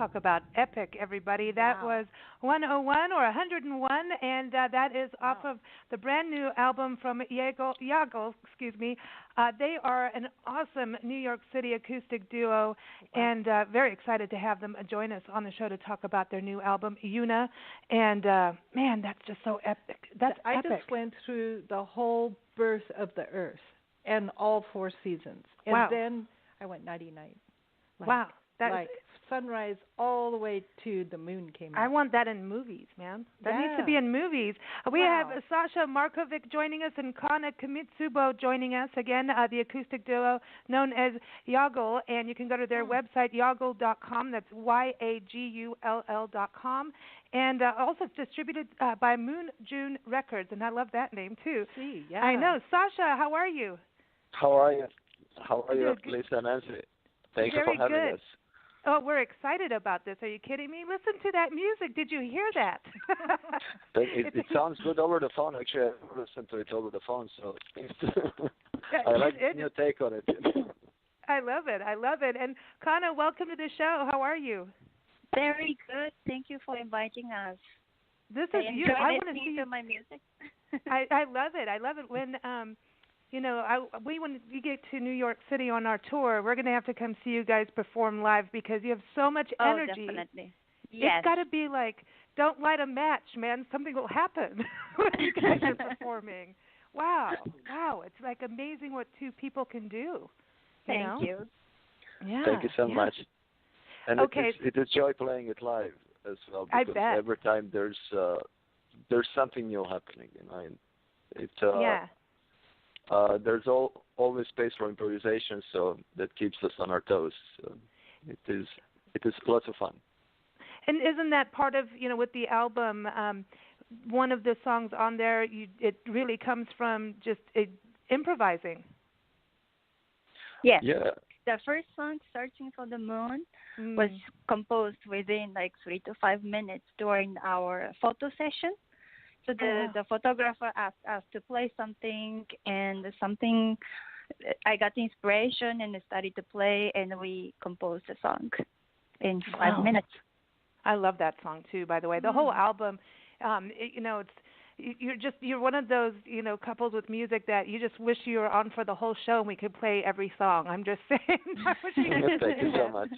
talk about epic, everybody. That was 101 or 101, and that is off of the brand new album from Yagull, excuse me. They are an awesome New York City acoustic duo, and very excited to have them join us on the show to talk about their new album, Yuna. And, man, that's just so epic. That's epic. I just went through the whole birth of the Earth and all 4 seasons. And then I went nighty-night. Wow. Like sunrise all the way to the moon came out. I want that in movies, man. That needs to be in movies. We have Sasha-Markovic joining us and Kana-Kamitsubo joining us. Again, the acoustic duo known as Yagull. And you can go to their website, yagull.com. That's YAGULL.com. And also distributed by Moon June Records. And I love that name, too. I know. Sasha, how are you? How are you? How are you, Lisa and Nancy? Thank you for having us. Oh, we're excited about this. Are you kidding me? Listen to that music. Did you hear that? it sounds good over the phone. Actually, I listened to it over the phone, so I like your take on it. I love it. I love it. And Kana, welcome to the show. How are you? Very good. Thank you for inviting us. This is you. I want to see my music. I love it. I love it when when we get to New York City on our tour, we're going to have to come see you guys perform live because you have so much energy. Oh, definitely. Yes. It's got to be like, don't light a match, man. Something will happen when you guys are performing. Wow. It's like amazing what 2 people can do. Thank you. Yeah. Thank you so much. And it is joy playing it live as well because every time there's something new happening. There's always space for improvisation, so that keeps us on our toes. So it is lots of fun. And isn't that part of with the album? One of the songs on there, it really comes from just improvising. Yes. Yeah. The first song, "Searching for the Moon," was composed within like 3 to 5 minutes during our photo session. So the photographer asked us to play something, and I got inspiration and started to play, and we composed the song in 5 minutes. I love that song too, by the way. The whole album, you're one of those couples with music that you just wish you were on for the whole show and we could play every song. I'm just saying. Thank you so much.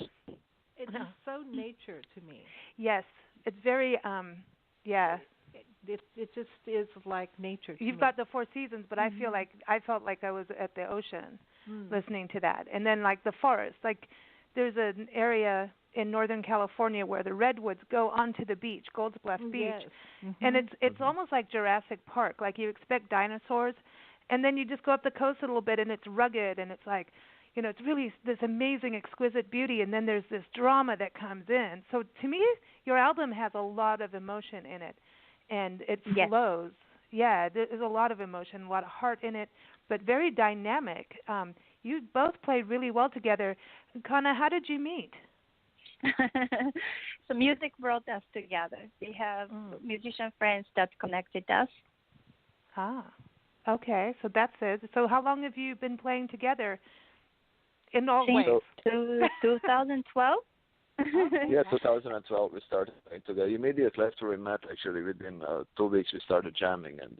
It is so nature to me. Yes, it's very It just is like nature to You've me. got the 4 seasons, but I felt like I was at the ocean listening to that. And then like the forest, like there's an area in Northern California where the redwoods go onto the beach, Gold's Bluff Beach. And it's almost like Jurassic Park. Like you expect dinosaurs, and then you just go up the coast a little bit and it's rugged and it's like, it's really this amazing, exquisite beauty, and then there's this drama that comes in. So to me, your album has a lot of emotion in it. And it flows. Yeah, there's a lot of emotion, a lot of heart in it, but very dynamic. You both played really well together. Kana, how did you meet? So music brought us together. We have musician friends that connected us. Okay, so that's it. So how long have you been playing together in all ways? Since 2012. Yeah, 2012 we started playing together. Immediately after we met, actually, within 2 weeks we started jamming, and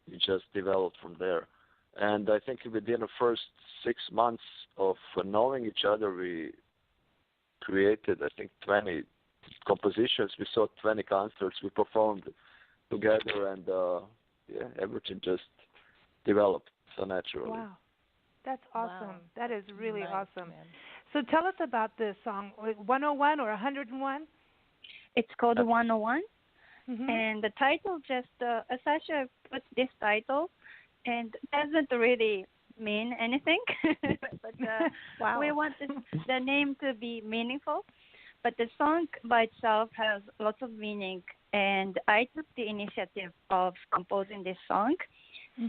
we just developed from there. And I think within the first 6 months of knowing each other, we created, I think, 20 compositions. We saw 20 concerts. We performed together, and everything just developed so naturally. Wow. That's awesome. Wow. That is really awesome. Man. So tell us about this song, 101 or 101? It's called 101. And the title just, Sasha put this title, and doesn't really mean anything. But we want the name to be meaningful. But the song by itself has lots of meaning, and I took the initiative of composing this song.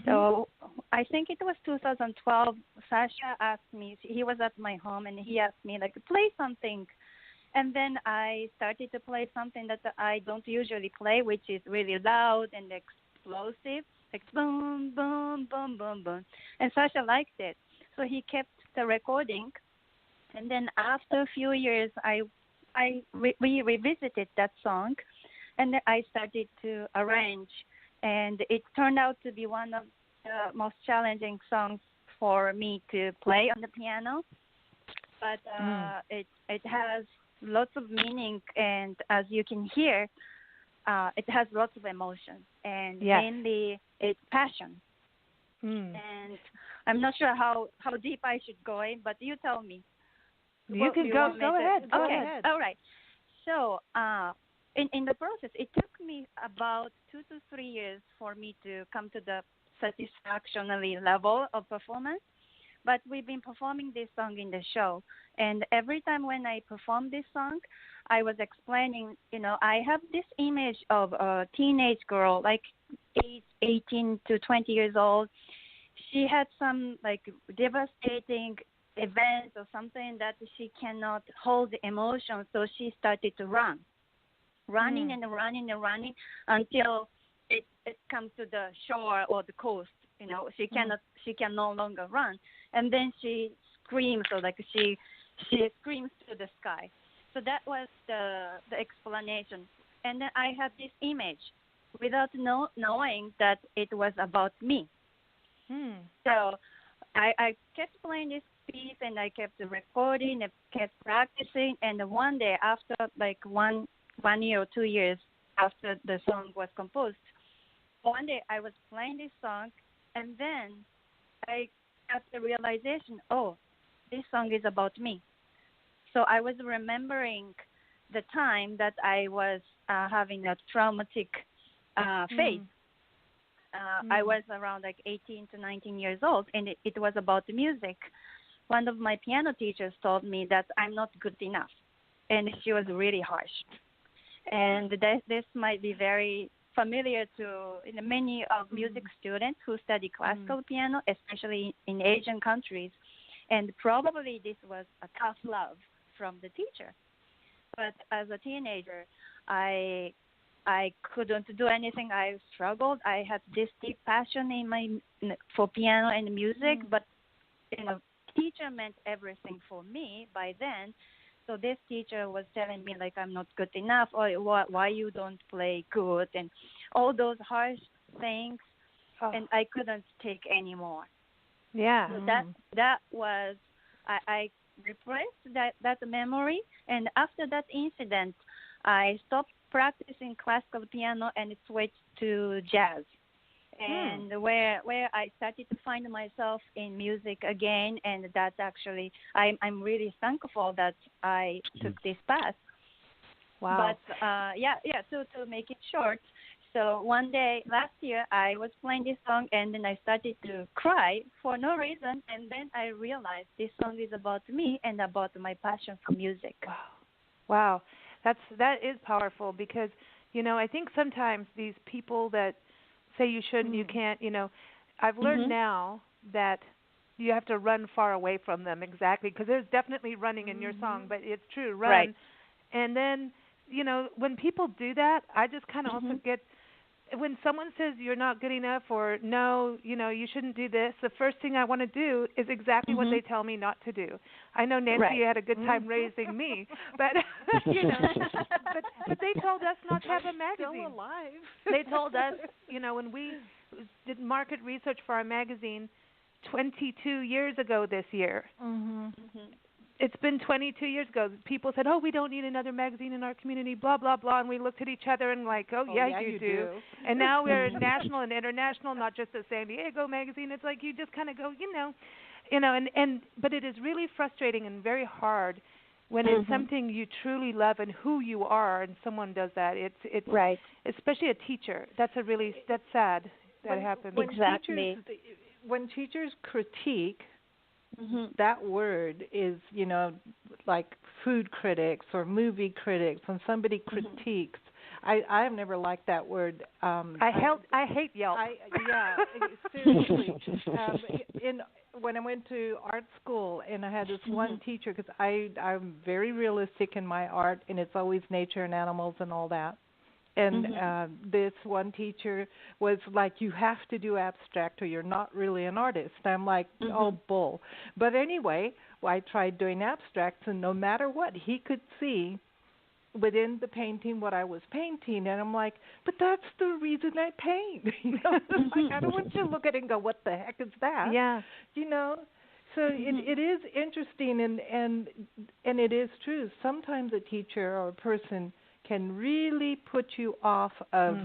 So I think it was 2012. Sasha asked me, he was at my home, and he asked me, like, play something. And then I started to play something that I don't usually play, which is really loud and explosive, like boom, boom, boom, boom, boom. And Sasha liked it. So he kept the recording. And then after a few years, I we revisited that song, and then I started to arrange, and it turned out to be one of the most challenging songs for me to play on the piano. But it has lots of meaning, and as you can hear, it has lots of emotion, and mainly it's passion. And I'm not sure how deep I should go in, but you tell me. You can go ahead. Go okay. ahead. All right. So in the process, it took me about 2 to 3 years for me to come to the satisfactory level of performance. But we've been performing this song in the show, and every time when I perform this song, I was explaining, I have this image of a teenage girl, like 18 to 20 years old. She had some like devastating event or something that she cannot hold the emotion, so she started to running and running and running until it comes to the shore or the coast. She can no longer run, and then she screams, or like she screams to the sky. So that was the explanation, and then I had this image without knowing that it was about me. So I kept playing this piece, and I kept recording and kept practicing, and one day after like one year or 2 years after the song was composed, one day I was playing this song, and then I got the realization, this song is about me. So I was remembering the time that I was having a traumatic phase. I was around like 18 to 19 years old, and it was about the music. One of my piano teachers told me that I'm not good enough, and she was really harsh. And this might be very familiar to many of music students who study classical piano, especially in Asian countries. And probably this was a tough love from the teacher. But as a teenager, I couldn't do anything. I struggled. I had this deep passion for piano and music, but teacher meant everything for me by then. So this teacher was telling me like I'm not good enough, or why you don't play good, and all those harsh things, and I couldn't take anymore. Yeah. So that was I repressed that memory, and after that incident, I stopped practicing classical piano and switched to jazz. And where I started to find myself in music again, and that's actually I'm really thankful that I took this path. Wow. But to make it short, so one day last year I was playing this song, and then I started to cry for no reason, and then I realized this song is about me and about my passion for music. Wow. That is powerful, because I think sometimes these people that say you shouldn't, you can't, I've learned now that you have to run far away from them, exactly, because there's definitely running in your song, but it's true, run. Right. And then, when people do that, I just kind of also get, when someone says you're not good enough, or no, you shouldn't do this, the first thing I want to do is exactly what they tell me not to do. I know, Nancy, you had a good time raising me, but but they told us not to have a magazine. Still alive. They told us, when we did market research for our magazine 22 years ago this year. It's been 22 years ago. People said, we don't need another magazine in our community, blah, blah, blah. And we looked at each other and like, yeah, you do. And now we're national and international, not just a San Diego magazine. It's like you just kind of go, but it is really frustrating and very hard when it's something you truly love and who you are, and someone does that. It's right. Especially a teacher. That's sad that happens. Exactly. When teachers critique, that word is, like food critics or movie critics. When somebody critiques, I have never liked that word. I hate Yelp. Seriously. When I went to art school, and I had this one teacher, because I'm very realistic in my art, and it's always nature and animals and all that. And this one teacher was like, you have to do abstract or you're not really an artist. I'm like, oh, bull. But anyway, I tried doing abstracts, and no matter what, he could see within the painting what I was painting, and I'm like, but that's the reason I paint. Like, I don't want you to look at it and go, what the heck is that? Yeah. So it is interesting, and it is true. Sometimes a teacher or a person can really put you off of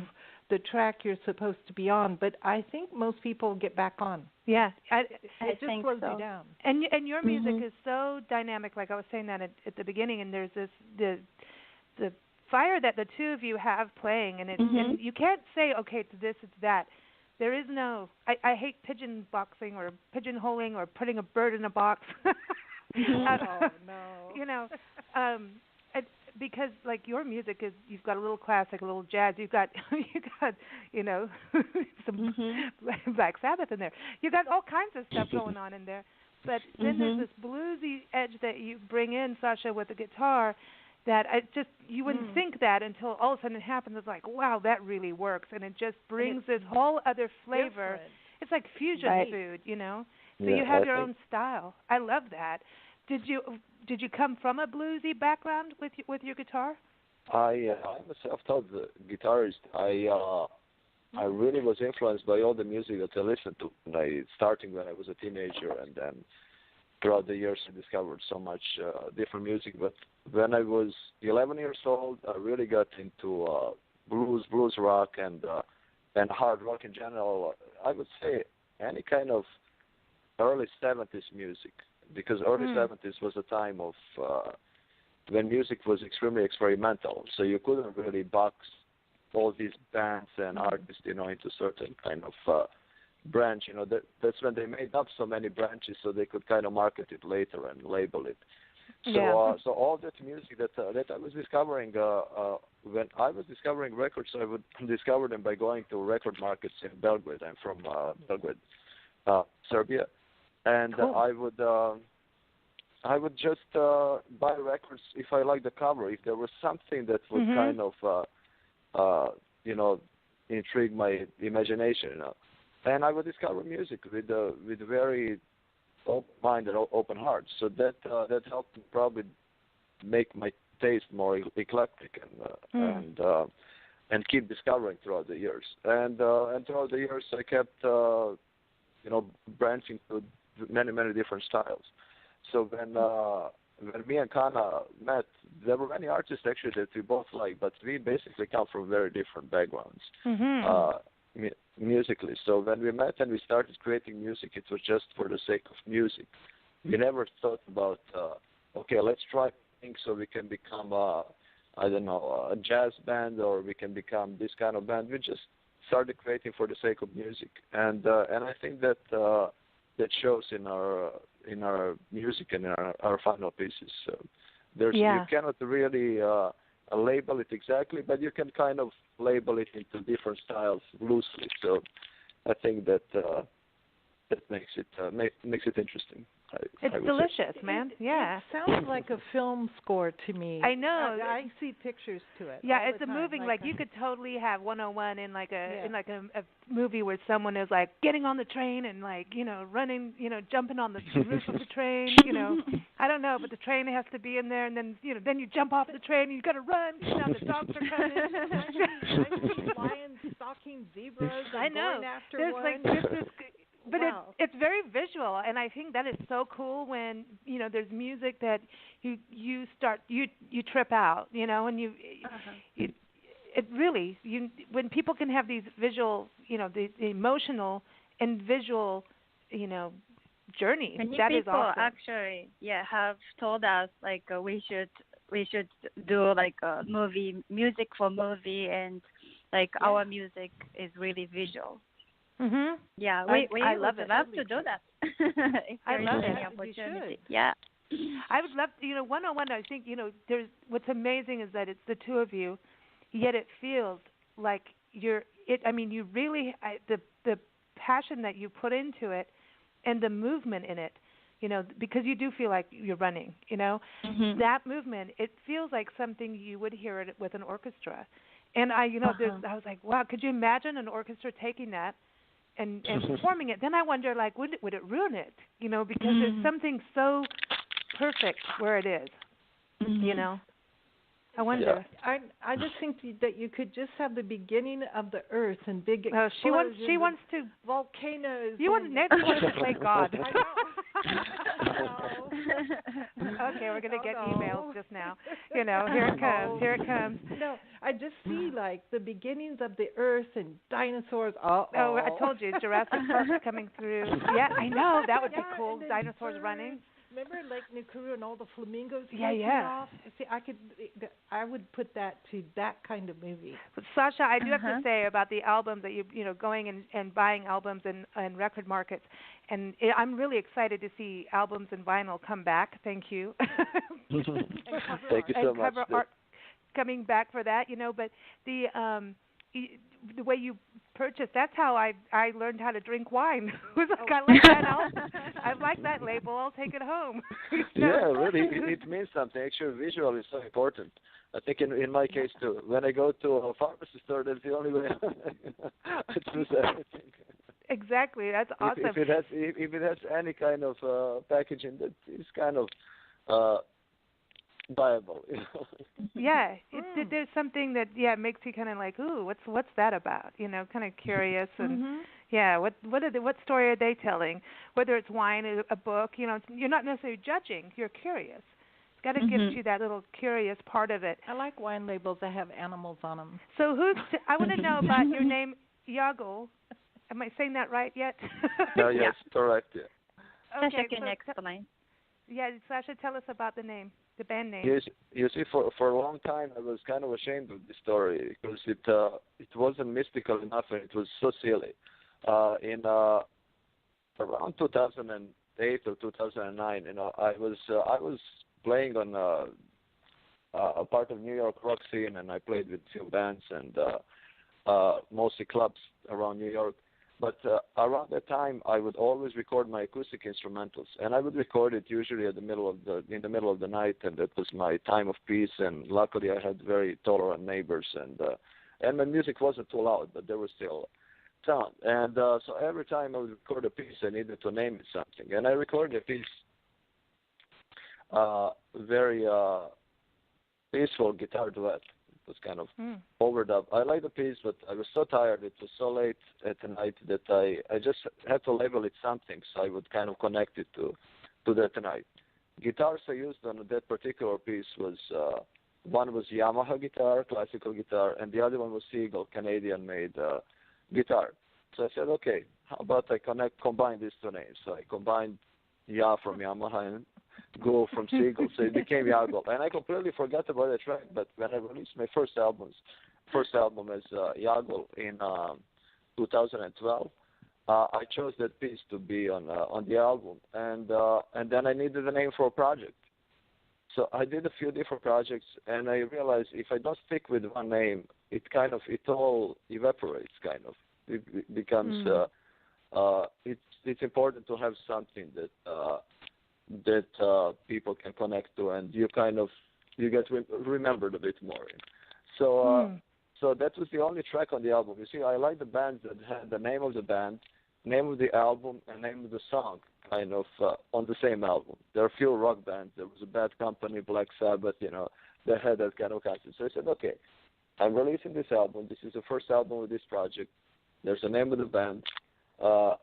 the track you're supposed to be on, but I think most people get back on. Yeah, it just slows you down. And your music is so dynamic, like I was saying that at the beginning, and there's the fire that the two of you have playing, and and you can't say, okay, it's this, it's that. There is no. I hate pigeon boxing or pigeonholing or putting a bird in a box. Oh no. Because like your music is, you've got a little classic, a little jazz. You've got some Black Sabbath in there. You've got all kinds of stuff going on in there. But then there's this bluesy edge that you bring in, Sasha, with the guitar. That you wouldn't think that until all of a sudden it happens. It's like, wow, that really works, and it just brings this whole other flavor. Different. It's like fusion food, So Yeah, you have your own style. I love that. Did you come from a bluesy background with your guitar? I'm a self-taught guitarist. I really was influenced by all the music that I listened to. Starting when I was a teenager, and then throughout the years I discovered so much different music. But when I was 11 years old, I really got into blues rock, and hard rock in general. I would say any kind of early 70s music, because early 70s was a time of when music was extremely experimental. So you couldn't really box all these bands and artists, into certain kind of branch. That's when they made up so many branches so they could kind of market it later and label it. So so all that music that I was discovering when I was discovering records, I would discover them by going to record markets in Belgrade. I'm from Belgrade, Serbia, and cool. I would just buy records if I liked the cover, if there was something that would kind of intrigue my imagination, and I would discover music with very open mind and open heart. So that helped probably make my taste more eclectic and keep discovering throughout the years. And throughout the years, I kept branching to many different styles. So when me and Kana met, there were many artists actually that we both like, but we basically come from very different backgrounds. Musically. So when we met and we started creating music, it was just for the sake of music. We never thought about, okay, let's try things so we can become, a jazz band, or we can become this kind of band. We just started creating for the sake of music, and I think that that shows in our music and in our final pieces. So you cannot really label it exactly, but you can kind of label it into different styles loosely. So I think that makes it interesting. It's delicious, man. It sounds like a film score to me. I know. I see pictures to it. Yeah, it's a moving. Like you could totally have 101 in like a movie where someone is like getting on the train and running, jumping on the roof of the train. I don't know, but the train has to be in there, and then then you jump off the train and you got to run. The dogs are coming. I see lions stalking zebras. I know. Going after There's one. like this. But wow. it's very visual, and I think that is so cool when there's music that you trip out, and it really when people can have these visual, the emotional and visual, journey. Many that people is awesome. Actually, have told us like we should do like a music for movie, and like our music is really visual. Yeah, we I love would love to do that. I love any it. opportunity. Yeah. I would love to, 101, I think, there's what's amazing is that it's the two of you, yet it feels like you really, the passion that you put into it and the movement in it, because you do feel like you're running, that movement, it feels like something you would hear it with an orchestra. And I was like, wow, could you imagine an orchestra taking that and performing it? Then I wonder, like, would it ruin it? Because there's something so perfect where it is. I wonder. I just think that you could just have the beginning of the earth and big explosions. She wants to volcanoes. You want Nancy wants to play God. I know. Okay, we're gonna get emails just now. You know, here it comes. Here it comes. No, I just see like the beginnings of the earth and dinosaurs. Oh, I told you, Jurassic Park coming through. Yeah, I know that would be cool. Dinosaurs running. Remember Lake Nakuru and all the flamingos? Yeah. Off? See, I would put that to that kind of movie. But Sasha, I do have to say about the albums that you know going and buying albums in record markets, and I'm really excited to see albums and vinyl come back. Thank you. Thank you so much. Cover art coming back for that, you know. But the way you purchase, that's how I learned how to drink wine. I like that album. I like that label. I'll take it home. Yeah, really, it means something. Actually, visual is so important. I think in my case too. When I go to a pharmacy store, that's the only way I choose everything. Exactly, that's awesome. If it has any kind of packaging that is kind of viable. You know? Yeah, there's something that makes you kind of like, ooh, what's that about? You know, kind of curious and what story are they telling? Whether it's wine, a book, you know, you're not necessarily judging. You're curious. It's got to give you that little curious part of it. I like wine labels that have animals on them. So I want to know about your name, Yagull. Am I saying that right yet? No, yes, correct. Yeah. Okay, Sasha can explain. Yeah, Sasha, tell us about the name, the band name. Yes, you see, for a long time I was kind of ashamed of this story because it wasn't mystical enough and it was so silly. In around 2008 or 2009, you know, I was playing on a part of New York rock scene, and I played with a few bands and mostly clubs around New York. But around that time, I would always record my acoustic instrumentals, and I would record it usually in the middle of the night, and that was my time of peace. And luckily, I had very tolerant neighbors, and my music wasn't too loud, but there was still sound. And so every time I would record a piece, I needed to name it something, and I recorded a piece, very peaceful guitar duet. Was kind of overdub. I liked the piece, but I was so tired. It was so late at the night that I just had to label it something, so I would kind of connect it to that night. Guitars I used on that particular piece was one was Yamaha guitar, classical guitar, and the other one was Seagull, Canadian-made guitar. So I said, okay, how about I combine these two names? So I combined Ya from Yamaha and Go from Seagull, so it became Yagull. And I completely forgot about that track, but when I released my first album as Yagull in 2012, I chose that piece to be on the album, and then I needed a name for a project. So I did a few different projects, and I realized if I don't stick with one name, it all evaporates. Kind of, it becomes. It's important to have something that people can connect to, and you get remembered a bit more. So that was the only track on the album. You see, I like the bands that had the name of the band, name of the album, and name of the song kind of on the same album. There are a few rock bands. There was a Bad Company, Black Sabbath, you know, that had that kind of concept. So I said, okay, I'm releasing this album. This is the first album with this project. There's the name of the band. I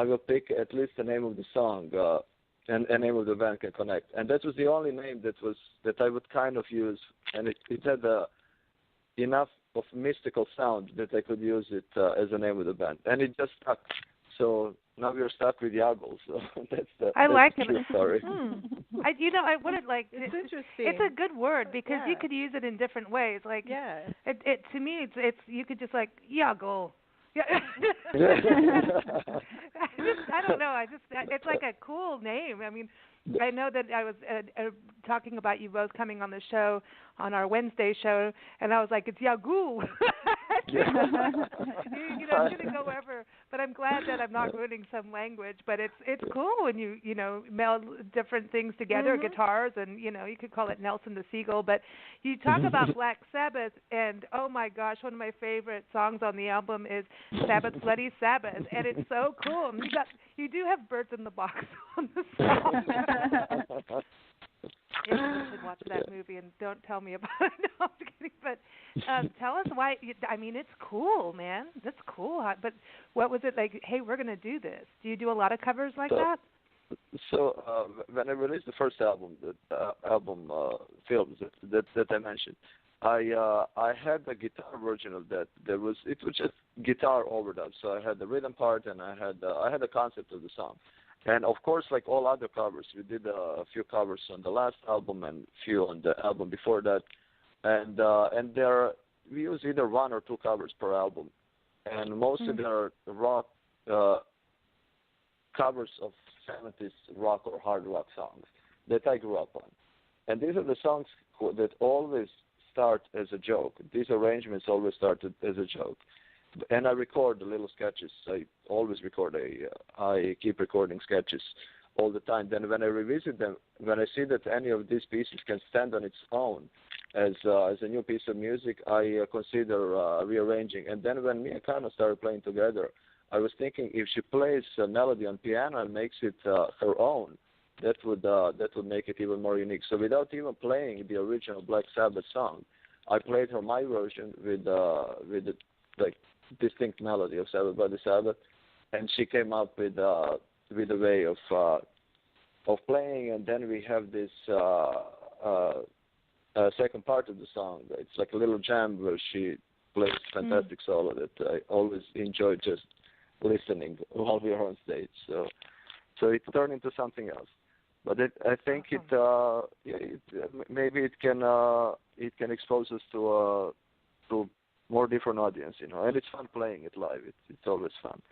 will pick at least the name of the song. And name of the band can connect, and that was the only name that I would kind of use, and it had enough of mystical sound that I could use it as a name of the band, and it just stuck. So now we're stuck with Yagull. So that's the true story. I wanted it's interesting. It's a good word because you could use it in different ways. Like it to me, it's you could just like Yagull. Yeah. I don't know. It's like a cool name. I mean, I know that I was talking about you both coming on the show, on our Wednesday show, and I was like, it's Yagull. You know, I'm going to go wherever, but I'm glad that I'm not ruining some language. But it's cool when you know meld different things together, guitars, and you know you could call it Nelson the Seagull. But you talk about Black Sabbath, and oh my gosh, one of my favorite songs on the album is Sabbath's Bloody Sabbath, and it's so cool. And you do have Birds in the Box on the song. Anyone should watch that movie, and don't tell me about it. No, I'm kidding. But tell us why. I mean, it's cool, man. That's cool. But what was it like? Hey, we're gonna do this. Do you do a lot of covers like that? So when I released the first album, the album Films that I mentioned, I had the guitar version of that. It was just guitar overdub. So I had the rhythm part, and I had the concept of the song. And of course, like all other covers, we did a few covers on the last album and a few on the album before that. And we use either one or two covers per album, and mostly they're rock covers of 70s rock or hard rock songs that I grew up on. And these are the songs that always start as a joke. These arrangements always started as a joke. And I record the little sketches. I always record. I keep recording sketches all the time. Then when I revisit them, when I see that any of these pieces can stand on its own as a new piece of music, I consider rearranging. And then when me and Kana started playing together, I was thinking if she plays a melody on piano and makes it her own, that would make it even more unique. So without even playing the original Black Sabbath song, I played her my version with the like distinct melody of Sabbath by the Sabbath, and she came up with a way of playing. And then we have this second part of the song. It's like a little jam where she plays fantastic solo that I always enjoy just listening while we are on stage. So it turned into something else. But I think maybe it can expose us to more different audience, and it's fun playing it live. It's always fun.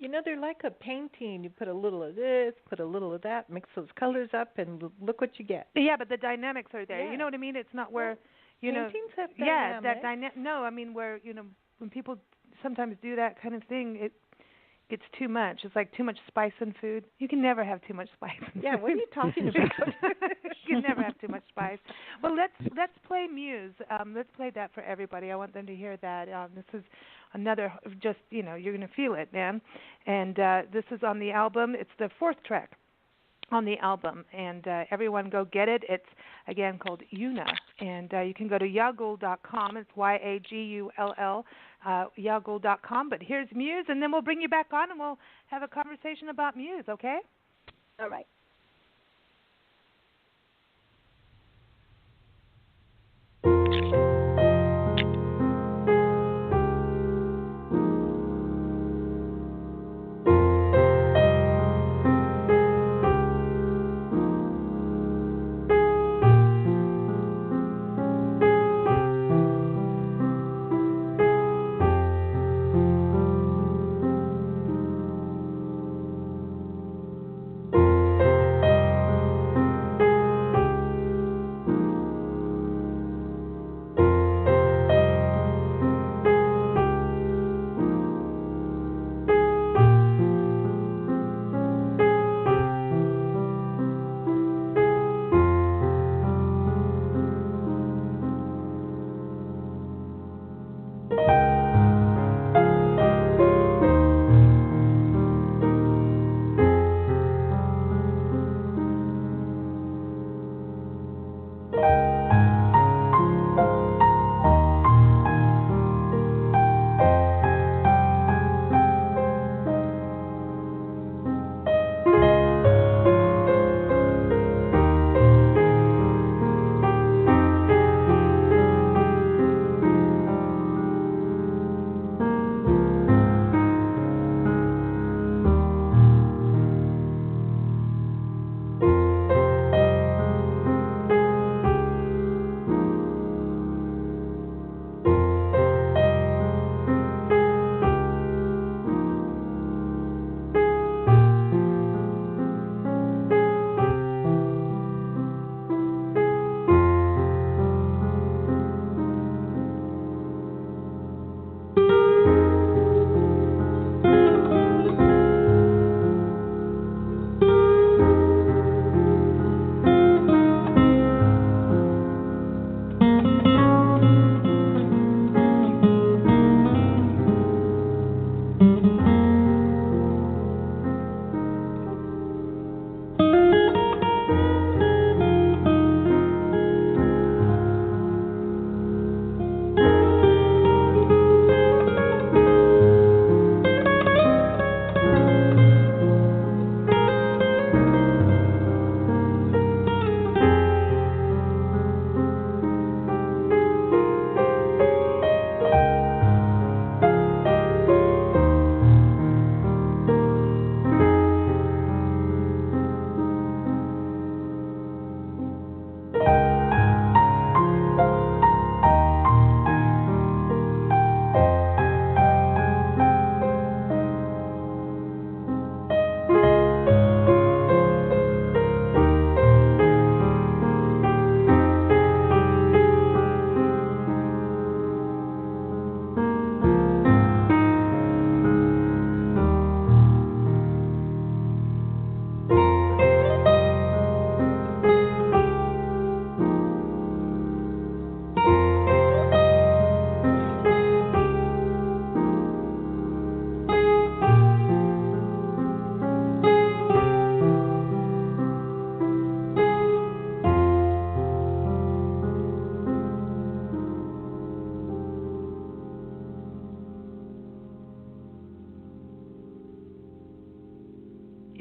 They're like a painting. You put a little of this, put a little of that, mix those colors up, and look what you get. Yeah, but the dynamics are there. Yeah. You know what I mean? It's not where, paintings have dynamics. Yeah, that no, I mean where, when people sometimes do that kind of thing, it gets too much. It's like too much spice in food. You can never have too much spice in food. Yeah, what are you talking about? You can never have too much spice. Well, let's play Muse. Let's play that for everybody. I want them to hear that. This is another, just, you're going to feel it, man. And this is on the album. It's the fourth track on the album, and everyone go get it. It's, again, called Yuna, and you can go to Yagull.com. It's Yagull, Yagull.com. But here's Muse, and then we'll bring you back on, and we'll have a conversation about Muse, okay? All right.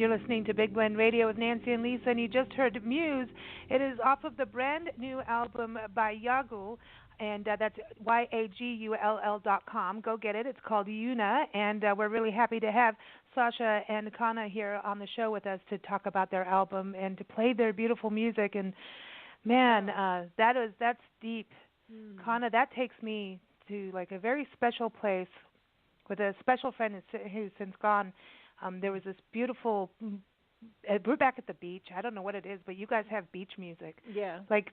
You're listening to Big Blend Radio with Nancy and Lisa, and you just heard Muse. It is off of the brand new album by Yagull, and that's YAGULL.com. Go get it. It's called Yuna, and we're really happy to have Sasha and Kana here on the show with us to talk about their album and to play their beautiful music. And man, that's deep. Kana, that takes me to like a very special place with a special friend who's since gone. There was this beautiful. We're back at the beach. I don't know what it is, but you guys have beach music. Yeah. Like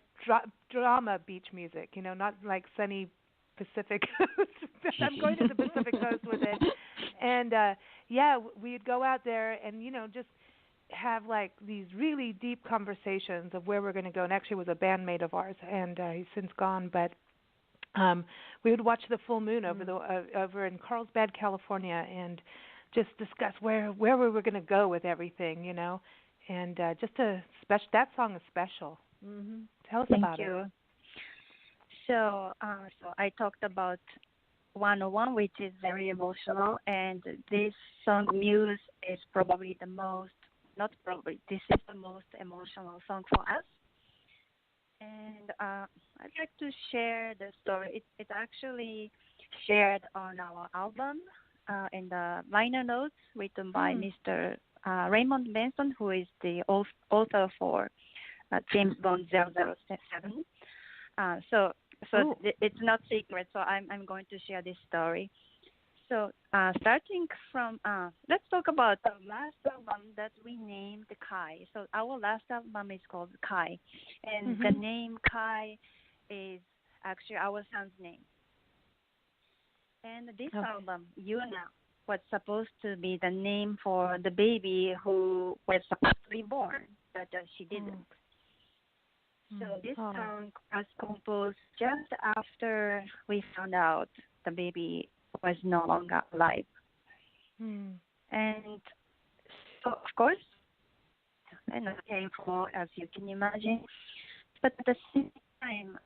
drama beach music, not like sunny Pacific Coast. I'm going to the Pacific Coast with it. And we'd go out there and just have like these really deep conversations of where we're going to go. And actually, it was a bandmate of ours, and he's since gone. But we would watch the full moon over in Carlsbad, California, and just discuss where we were going to go with everything, and that song is special. Mm-hmm. Tell us Thank about you. it. So I talked about 101, which is very emotional, and this song Muse is probably the most, not probably, this is the most emotional song for us. And I'd like to share the story. It's actually shared on our album in the liner notes written by Mr. Raymond Benson, who is the author for James Bond 007. So it's not secret, so I'm going to share this story. So starting from, let's talk about the last album that we named Kai. So our last album is called Kai, and the name Kai is actually our son's name. And this album, Yuna, was supposed to be the name for the baby who was supposed to be born, but she didn't. So this song was composed just after we found out the baby was no longer alive. And so, of course, painful, as you can imagine. But at the same time,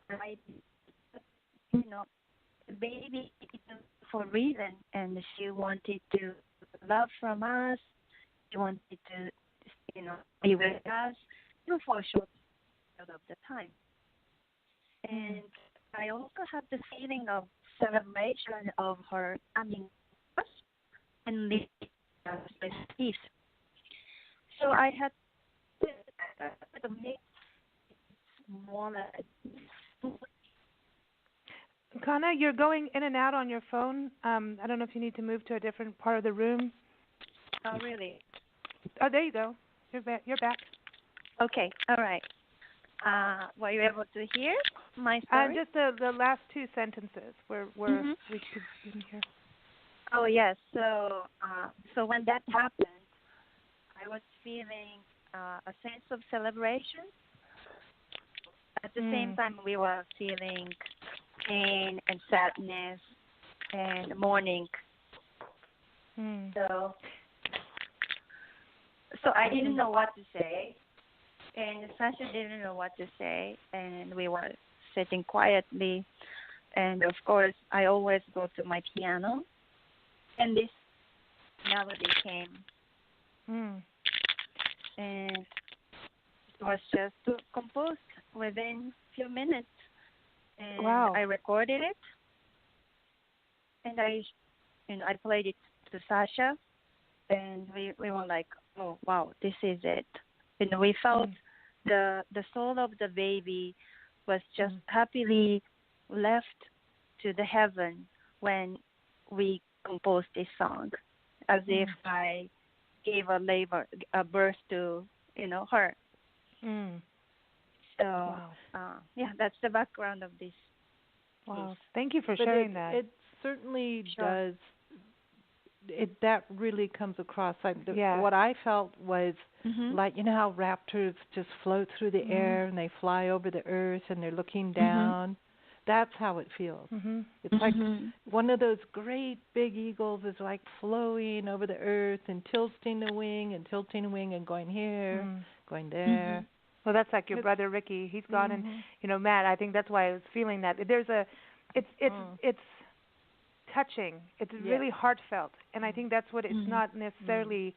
the baby for a reason, and she wanted to love from us. She wanted to, be with us, even for a short period of the time. And I also had the feeling of celebration of her coming us and living with peace. So I had to make smaller. Kana, you're going in and out on your phone. I don't know if you need to move to a different part of the room. Oh, really? Oh, there you go. You're back. Okay. All right. Were you able to hear my story? Just the last two sentences where we could hear. Oh, yes. So when that happened, I was feeling a sense of celebration. At the same time, we were feeling pain and sadness and mourning. So I didn't know what to say, and Sasha didn't know what to say, and we were sitting quietly. And of course, I always go to my piano, and this melody came, and it was just composed within a few minutes. And I recorded it, and I played it to Sasha, and we were like, oh wow, this is it. And we felt the soul of the baby was just happily left to the heaven when we composed this song, as if I gave a birth to her. So, that's the background of this. Wow. Piece. Thank you for sharing that. It certainly does. That really comes across. What I felt was like, how raptors just float through the air and they fly over the earth and they're looking down. That's how it feels. It's like one of those great big eagles is like flowing over the earth and tilting the wing and going here, going there. Well, that's like your brother Ricky. He's gone, and Matt. I think that's why I was feeling that. It's touching. It's really heartfelt, and I think that's what it's not necessarily.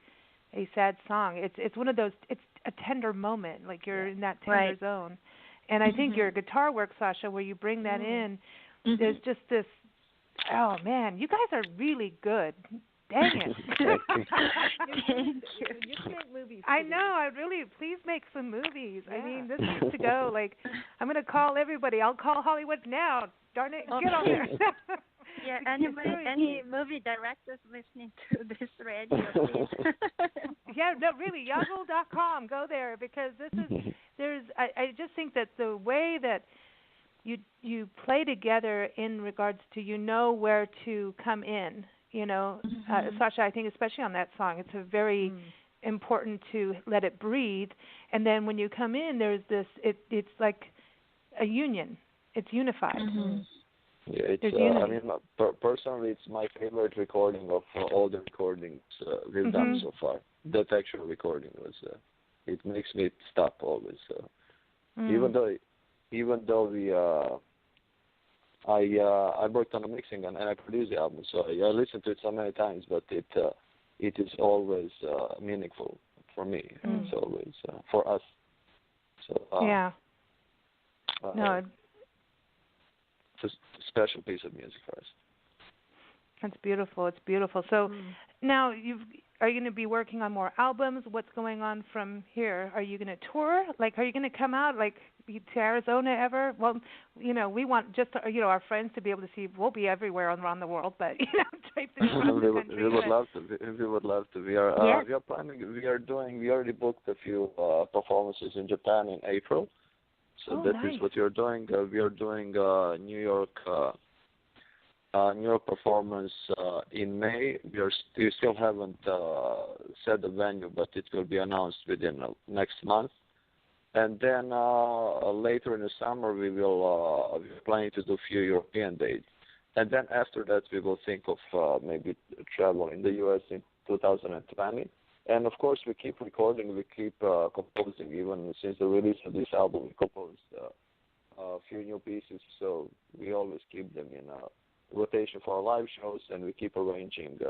a sad song. It's one of those. It's a tender moment, like you're in that tender zone. And I think your guitar work, Sasha, where you bring that in, there's just this. Oh man, you guys are really good. Dang it! You make movies. I know. I really. Please make some movies. I mean, this needs to go. Like, I'm gonna call everybody. I'll call Hollywood now. Darn it! Get on there. Yeah, any movie directors listening to this radio, please. Yeah, no, really, Yagull.com. Go there because I just think that the way that you play together in regards to where to come in. Sasha, I think especially on that song, it's a very important to let it breathe. And then when you come in, there's this. It's like a union. It's unified. Yeah, I mean, personally, it's my favorite recording of all the recordings we've done so far. That actual recording was, it makes me stop always. Even though I worked on the mixing and I produced the album, so I listened to it so many times, but it is always meaningful for me. It's always for us. So yeah. No. It's a special piece of music for us. That's beautiful. It's beautiful. So now are you going to be working on more albums? What's going on from here? Are you going to tour? Like, are you going to come out to Arizona ever? Well, we want just our friends to be able to see. We'll be everywhere around the world, but type through the country. We would love to. We would love to. We are planning. We already booked a few performances in Japan in April. So that is what we are doing. We are doing New York performance in May. We still haven't set the venue, but it will be announced within next month. And then later in the summer, we're planning to do a few European dates. And then after that, we will think of maybe travel in the U.S. in 2020. And of course, we keep recording, we keep composing. Even since the release of this album, we composed a few new pieces. So we always keep them in rotation for our live shows, and we keep arranging.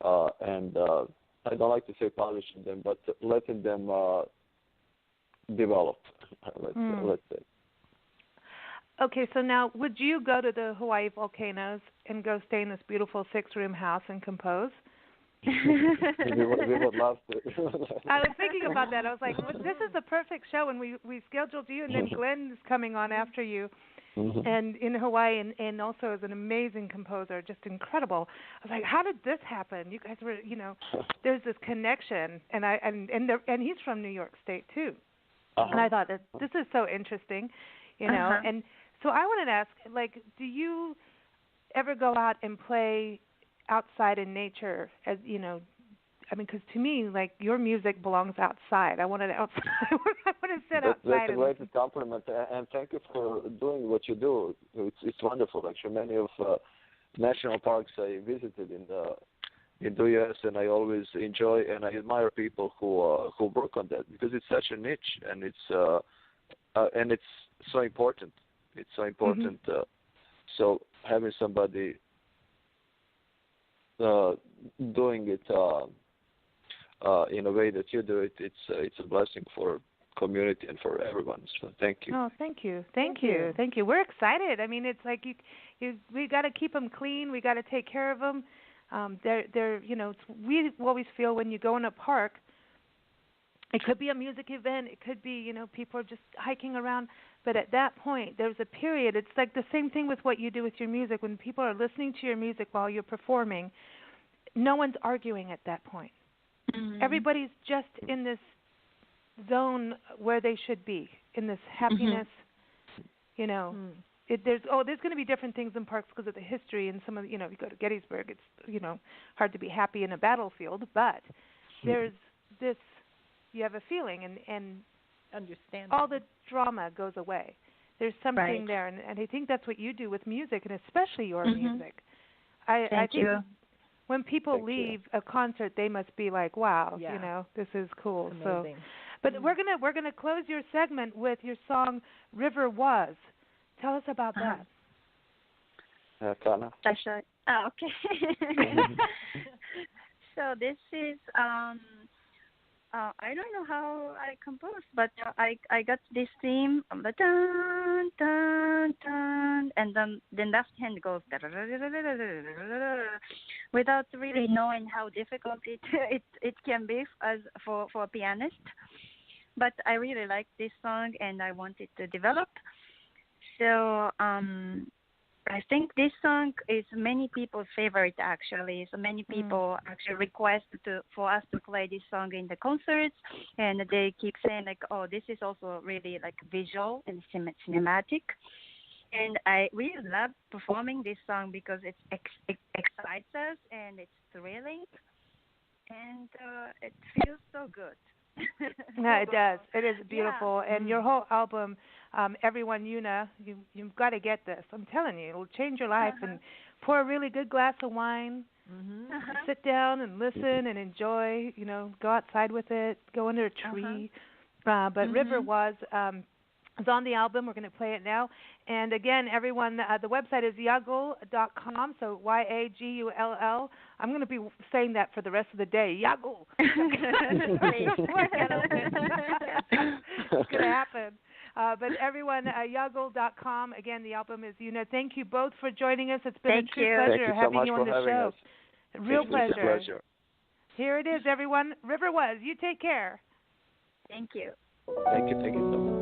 And I don't like to say polishing them, but letting them develop. Let's say. Okay, so now would you go to the Hawaii volcanoes and go stay in this beautiful 6-room house and compose? we would love to. I was thinking about that. I was like, well, this is the perfect show, and we scheduled you, and then Glenn is coming on after you, and in Hawaii, and also is an amazing composer, just incredible. I was like, how did this happen? You guys were, there's this connection, and he's from New York State too, and I thought that this is so interesting, and so I wanted to ask, like, do you ever go out and play outside in nature, as because to me, like, your music belongs outside. I want it outside. I want to sit outside. That's a great compliment, and thank you for doing what you do. It's wonderful. Actually, many of national parks I visited in the U.S. and I always enjoy and I admire people who work on that because it's such a niche and it's so important. It's so important. So having somebody doing it in a way that you do it, it's a blessing for community and for everyone. So thank you. Oh, thank you. We're excited. I mean, it's like we got to keep them clean. We got to take care of them. We always feel when you go in a park, it could be a music event. It could be, people are just hiking around. But at that point, there's a period. It's like the same thing with what you do with your music. When people are listening to your music while you're performing, no one's arguing at that point. Everybody's just in this zone where they should be, in this happiness. There's going to be different things in parks because of the history and some of you go to Gettysburg, it's hard to be happy in a battlefield, but there's this, you have a feeling and understand all the drama goes away. There's something there, and I think that's what you do with music, and especially your music. I think when people leave a concert, they must be like, wow, this is cool. Amazing. But we're gonna close your segment with your song "River Was." Tell us about that. Kana. Okay. So this is I don't know how I composed, but I got this theme, the dun dun dun, and then left hand goes without really knowing how difficult it can be as for a pianist. But I really like this song, and I wanted to develop. So I think this song is many people's favorite actually. So many people actually request for us to play this song in the concerts, and they keep saying like, "Oh, this is also really like visual and cinematic." And I really love performing this song because it excites us and it's thrilling, and it feels so good. Yeah, it does. It is beautiful, Yeah. and your whole album, everyone, you've got to get this. I'm telling you, it'll change your life. And pour a really good glass of wine, sit down and listen and enjoy. Go outside with it, go under a tree. But River was on the album. We're going to play it now. And again, everyone, the website is yagull.com, so Yagull. I'm going to be saying that for the rest of the day. Yagull. It's going to happen. But everyone, Yagull.com. Again, the album is Yuna. Thank you both for joining us. It's been a true pleasure having you on the show. Real pleasure. Here it is, everyone. River was. You take care. Thank you. Thank you so much.